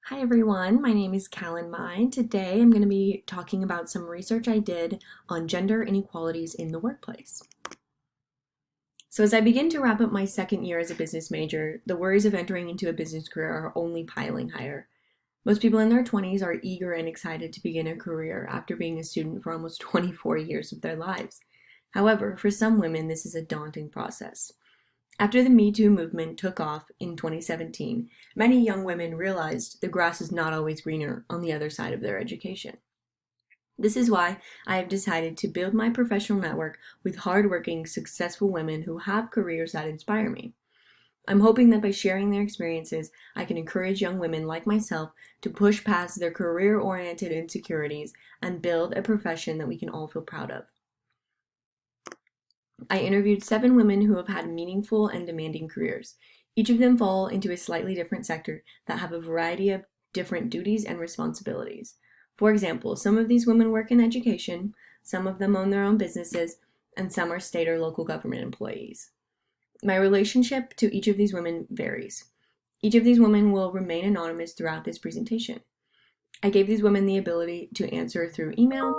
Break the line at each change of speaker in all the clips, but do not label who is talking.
Hi everyone, my name is Callan Mai. Today I'm going to be talking about some research I did on gender inequalities in the workplace. So as I begin to wrap up my second year as a business major, the worries of entering into a business career are only piling higher. Most people in their 20s are eager and excited to begin a career after being a student for almost 24 years of their lives. However, for some women, this is a daunting process. After the Me Too movement took off in 2017, many young women realized the grass is not always greener on the other side of their education. This is why I have decided to build my professional network with hardworking, successful women who have careers that inspire me. I'm hoping that by sharing their experiences, I can encourage young women like myself to push past their career-oriented insecurities and build a profession that we can all feel proud of. I interviewed 7 women who have had meaningful and demanding careers. Each of them fall into a slightly different sector that have a variety of different duties and responsibilities. For example, some of these women work in education, some of them own their own businesses, and some are state or local government employees. My relationship to each of these women varies. Each of these women will remain anonymous throughout this presentation. I gave these women the ability to answer through email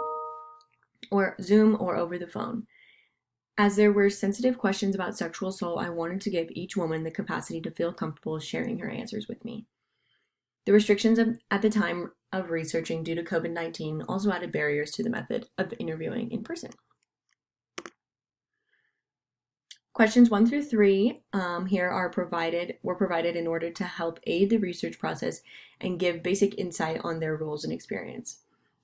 or Zoom or over the phone. As there were sensitive questions about sexual assault, I wanted to give each woman the capacity to feel comfortable sharing her answers with me. The restrictions at the time of researching due to COVID-19 also added barriers to the method of interviewing in person. Questions 1 through 3 were provided in order to help aid the research process and give basic insight on their roles and experience.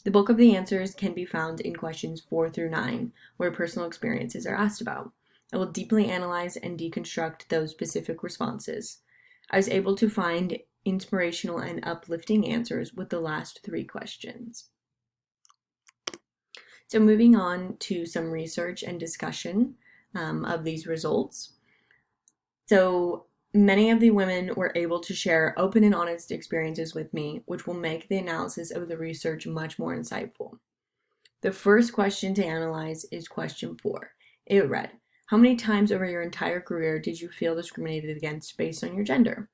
The bulk of the answers can be found in questions 4 through 9, where personal experiences are asked about. I will deeply analyze and deconstruct those specific responses. I was able to find inspirational and uplifting answers with the last 3 questions. So moving on to some research and discussion of these results. So many of the women were able to share open and honest experiences with me, which will make the analysis of the research much more insightful. The first question to analyze is question 4. It read, how many times over your entire career did you feel discriminated against based on your gender?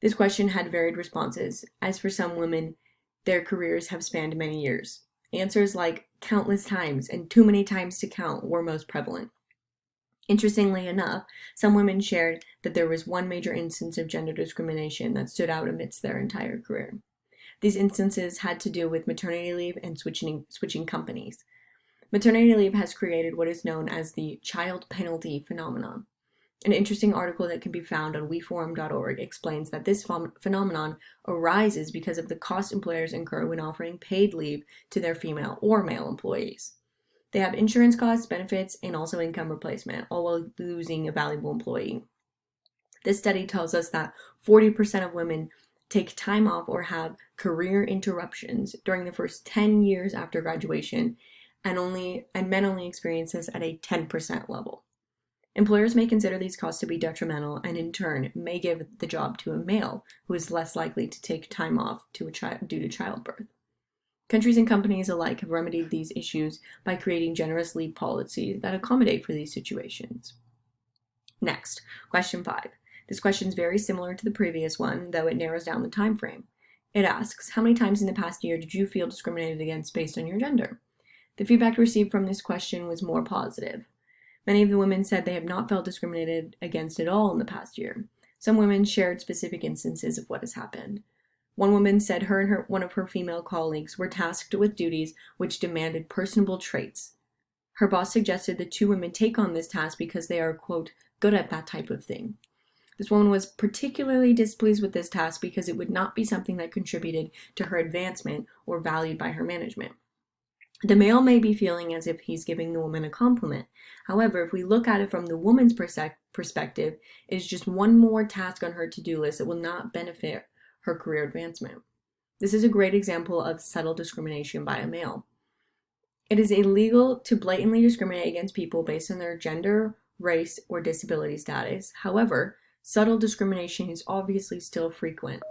This question had varied responses, as for some women, their careers have spanned many years. Answers like countless times and too many times to count were most prevalent. Interestingly enough, some women shared that there was one major instance of gender discrimination that stood out amidst their entire career. These instances had to do with maternity leave and switching companies. Maternity leave has created what is known as the child penalty phenomenon. An interesting article that can be found on weforum.org explains that this phenomenon arises because of the cost employers incur when offering paid leave to their female or male employees. They have insurance costs, benefits, and also income replacement, all while losing a valuable employee. This study tells us that 40% of women take time off or have career interruptions during the first 10 years after graduation, and men only experience this at a 10% level. Employers may consider these costs to be detrimental and in turn may give the job to a male who is less likely to take time off due to childbirth. Countries and companies alike have remedied these issues by creating generous leave policies that accommodate for these situations. Next, question 5. This question is very similar to the previous one, though it narrows down the time frame. It asks, how many times in the past year did you feel discriminated against based on your gender? The feedback received from this question was more positive. Many of the women said they have not felt discriminated against at all in the past year. Some women shared specific instances of what has happened. One woman said her and one of her female colleagues were tasked with duties which demanded personable traits. Her boss suggested the 2 women take on this task because they are, quote, good at that type of thing. This woman was particularly displeased with this task because it would not be something that contributed to her advancement or valued by her management. The male may be feeling as if he's giving the woman a compliment. However, if we look at it from the woman's perspective, it is just one more task on her to-do list that will not benefit her career advancement. This is a great example of subtle discrimination by a male. It is illegal to blatantly discriminate against people based on their gender, race, or disability status. However, subtle discrimination is obviously still frequent.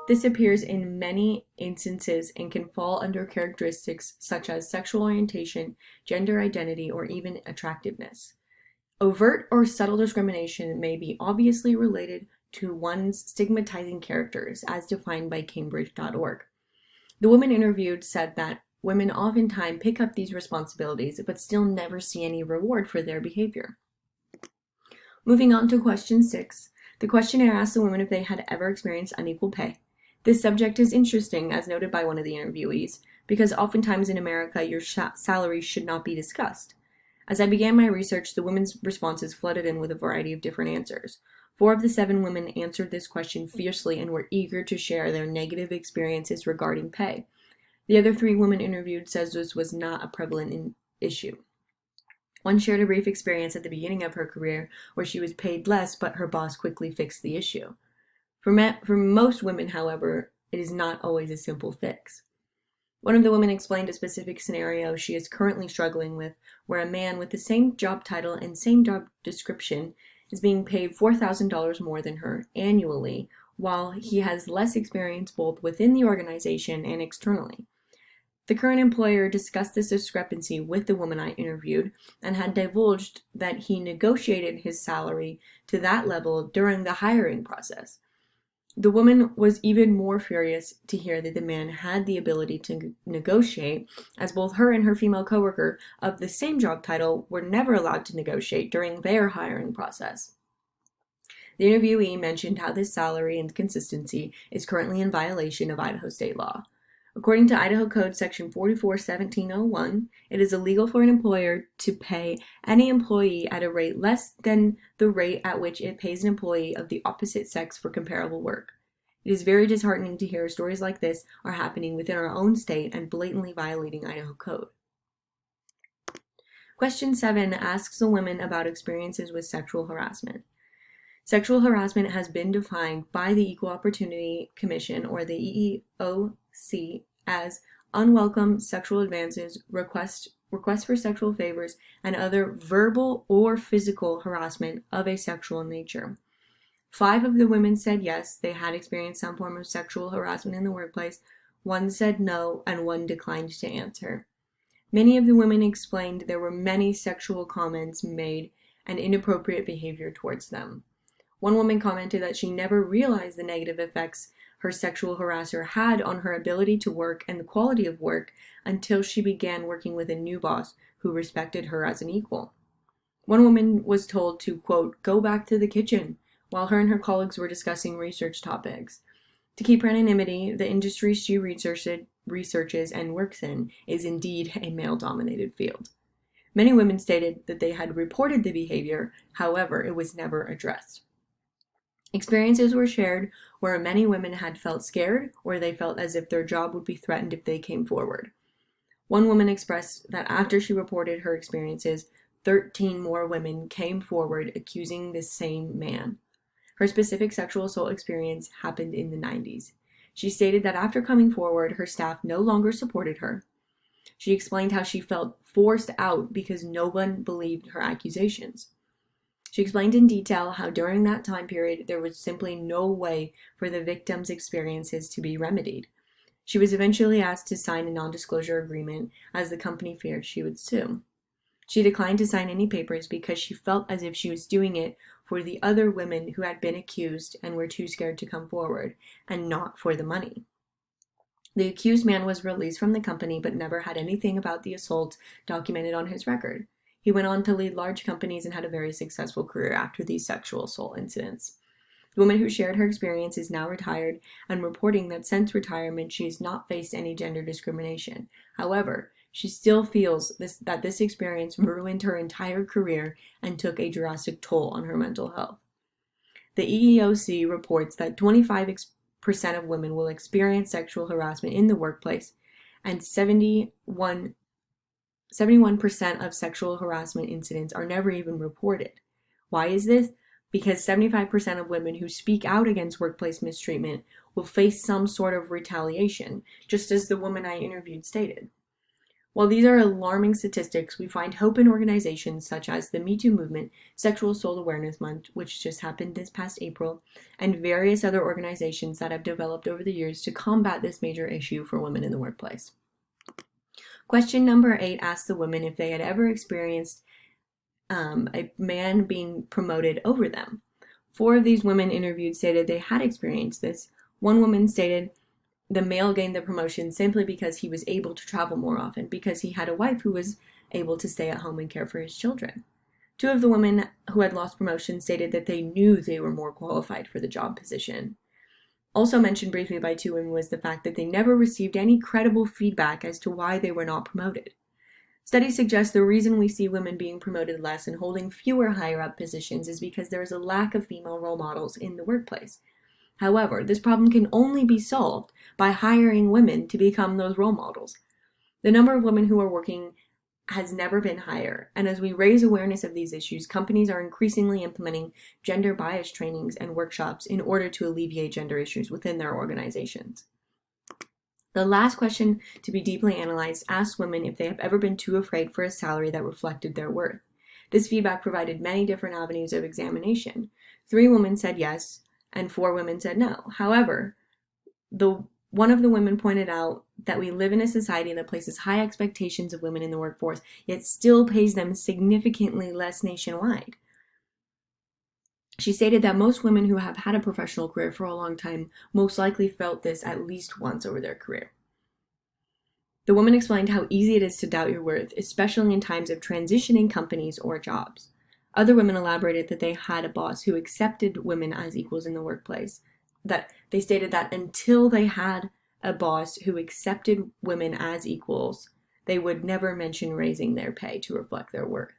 This appears in many instances and can fall under characteristics such as sexual orientation, gender identity, or even attractiveness. Overt or subtle discrimination may be obviously related to one's stigmatizing characters, as defined by Cambridge.org. The women interviewed said that women oftentimes pick up these responsibilities but still never see any reward for their behavior. Moving on to question 6, the questionnaire asked the women if they had ever experienced unequal pay. This subject is interesting, as noted by one of the interviewees, because oftentimes in America your salary should not be discussed. As I began my research, the women's responses flooded in with a variety of different answers. 4 of the 7 women answered this question fiercely and were eager to share their negative experiences regarding pay. The other 3 women interviewed says this was not a prevalent issue. One shared a brief experience at the beginning of her career where she was paid less, but her boss quickly fixed the issue. For most women, however, it is not always a simple fix. One of the women explained a specific scenario she is currently struggling with, where a man with the same job title and same job description is being paid $4,000 more than her annually, while he has less experience both within the organization and externally. The current employer discussed this discrepancy with the woman I interviewed and had divulged that he negotiated his salary to that level during the hiring process. The woman was even more furious to hear that the man had the ability to negotiate, as both her and her female coworker of the same job title were never allowed to negotiate during their hiring process. The interviewee mentioned how this salary inconsistency is currently in violation of Idaho state law. According to Idaho Code Section 44-1701, it is illegal for an employer to pay any employee at a rate less than the rate at which it pays an employee of the opposite sex for comparable work. It is very disheartening to hear stories like this are happening within our own state and blatantly violating Idaho Code. Question 7 asks the women about experiences with sexual harassment. Sexual harassment has been defined by the Equal Opportunity Commission, or the EEOC, as unwelcome sexual advances, requests for sexual favors, and other verbal or physical harassment of a sexual nature. 5 of the women said yes, they had experienced some form of sexual harassment in the workplace. 1 said no, and 1 declined to answer. Many of the women explained there were many sexual comments made and inappropriate behavior towards them. One woman commented that she never realized the negative effects her sexual harasser had on her ability to work and the quality of work until she began working with a new boss who respected her as an equal. One woman was told to, quote, go back to the kitchen, while her and her colleagues were discussing research topics. To keep her anonymity, the industry she researches and works in is indeed a male-dominated field. Many women stated that they had reported the behavior, however, it was never addressed. Experiences were shared where many women had felt scared or they felt as if their job would be threatened if they came forward. One woman expressed that after she reported her experiences, 13 more women came forward accusing the same man. Her specific sexual assault experience happened in the 90s. She stated that after coming forward, her staff no longer supported her. She explained how she felt forced out because no one believed her accusations. She explained in detail how during that time period there was simply no way for the victim's experiences to be remedied. She was eventually asked to sign a non-disclosure agreement as the company feared she would sue. She declined to sign any papers because she felt as if she was doing it for the other women who had been accused and were too scared to come forward, and not for the money. The accused man was released from the company but never had anything about the assault documented on his record. He went on to lead large companies and had a very successful career after these sexual assault incidents. The woman who shared her experience is now retired and reporting that since retirement she has not faced any gender discrimination. However, she still feels that this experience ruined her entire career and took a drastic toll on her mental health. The EEOC reports that 25% of women will experience sexual harassment in the workplace, and 71% of sexual harassment incidents are never even reported. Why is this? Because 75% of women who speak out against workplace mistreatment will face some sort of retaliation, just as the woman I interviewed stated. While these are alarming statistics, we find hope in organizations such as the Me Too movement, Sexual Assault Awareness Month, which just happened this past April, and various other organizations that have developed over the years to combat this major issue for women in the workplace. Question number 8 asked the women if they had ever experienced a man being promoted over them. 4 of these women interviewed stated they had experienced this. One woman stated the male gained the promotion simply because he was able to travel more often, because he had a wife who was able to stay at home and care for his children. 2 of the women who had lost promotion stated that they knew they were more qualified for the job position. Also mentioned briefly by 2 women was the fact that they never received any credible feedback as to why they were not promoted. Studies suggest the reason we see women being promoted less and holding fewer higher-up positions is because there is a lack of female role models in the workplace. However, this problem can only be solved by hiring women to become those role models. The number of women who are working has never been higher, and as we raise awareness of these issues, companies are increasingly implementing gender bias trainings and workshops in order to alleviate gender issues within their organizations. The last question to be deeply analyzed asks women if they have ever been too afraid for a salary that reflected their worth. This feedback provided many different avenues of examination. 3 women said yes, and 4 women said no. However, one of the women pointed out that we live in a society that places high expectations of women in the workforce, yet still pays them significantly less nationwide. She stated that most women who have had a professional career for a long time most likely felt this at least once over their career. The woman explained how easy it is to doubt your worth, especially in times of transitioning companies or jobs. Other women elaborated that they had a boss who accepted women as equals in the workplace. That they stated that until they had a boss who accepted women as equals, they would never mention raising their pay to reflect their worth.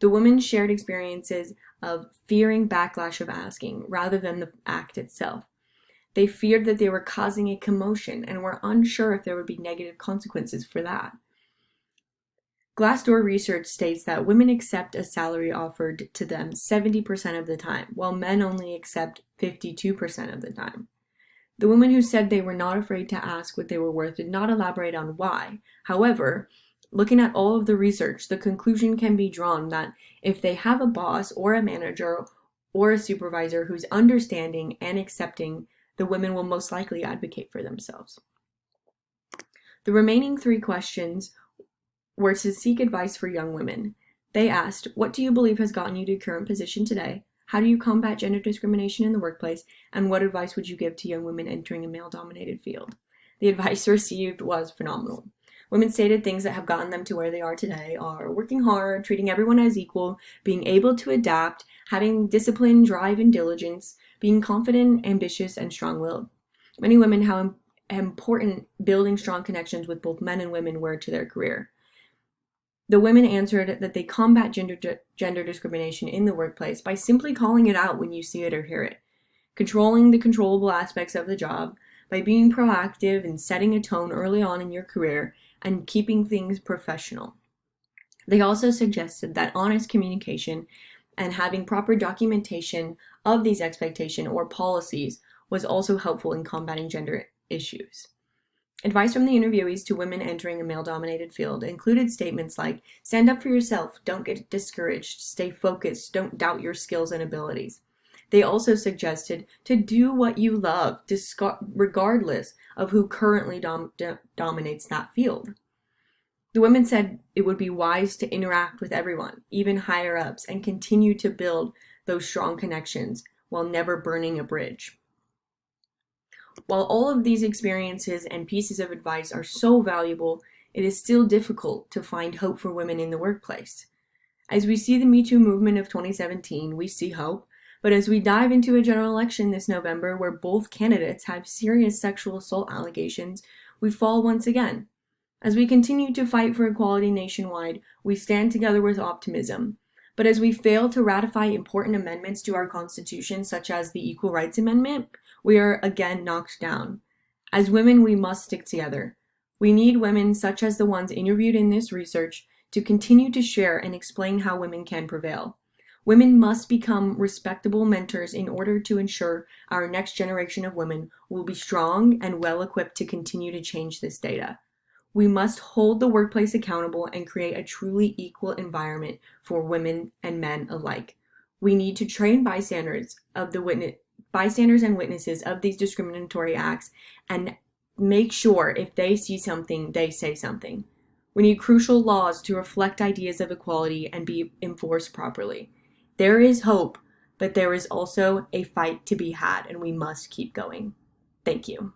The women shared experiences of fearing backlash of asking rather than the act itself. They feared that they were causing a commotion and were unsure if there would be negative consequences for that. Glassdoor research states that women accept a salary offered to them 70% of the time, while men only accept 52% of the time. The women who said they were not afraid to ask what they were worth did not elaborate on why. However, looking at all of the research, the conclusion can be drawn that if they have a boss or a manager or a supervisor who's understanding and accepting, the women will most likely advocate for themselves. The remaining 3 questions were to seek advice for young women. They asked, what do you believe has gotten you to your current position today? How do you combat gender discrimination in the workplace? And what advice would you give to young women entering a male-dominated field? The advice received was phenomenal. Women stated things that have gotten them to where they are today are working hard, treating everyone as equal, being able to adapt, having discipline, drive, and diligence, being confident, ambitious, and strong-willed. Many women how important building strong connections with both men and women were to their career. The women answered that they combat gender discrimination in the workplace by simply calling it out when you see it or hear it, controlling the controllable aspects of the job, by being proactive and setting a tone early on in your career, and keeping things professional. They also suggested that honest communication and having proper documentation of these expectations or policies was also helpful in combating gender issues. Advice from the interviewees to women entering a male-dominated field included statements like, stand up for yourself, don't get discouraged, stay focused, don't doubt your skills and abilities. They also suggested to do what you love, regardless of who currently dominates that field. The women said it would be wise to interact with everyone, even higher ups, and continue to build those strong connections while never burning a bridge. While all of these experiences and pieces of advice are so valuable, it is still difficult to find hope for women in the workplace. As we see the Me Too movement of 2017, we see hope, but as we dive into a general election this November where both candidates have serious sexual assault allegations, we fall once again. As we continue to fight for equality nationwide, we stand together with optimism. But as we fail to ratify important amendments to our Constitution, such as the Equal Rights Amendment, we are again knocked down. As women, we must stick together. We need women such as the ones interviewed in this research to continue to share and explain how women can prevail. Women must become respectable mentors in order to ensure our next generation of women will be strong and well equipped to continue to change this data. We must hold the workplace accountable and create a truly equal environment for women and men alike. We need to train bystanders and witnesses of these discriminatory acts and make sure if they see something, they say something. We need crucial laws to reflect ideas of equality and be enforced properly. There is hope, but there is also a fight to be had, and we must keep going. Thank you.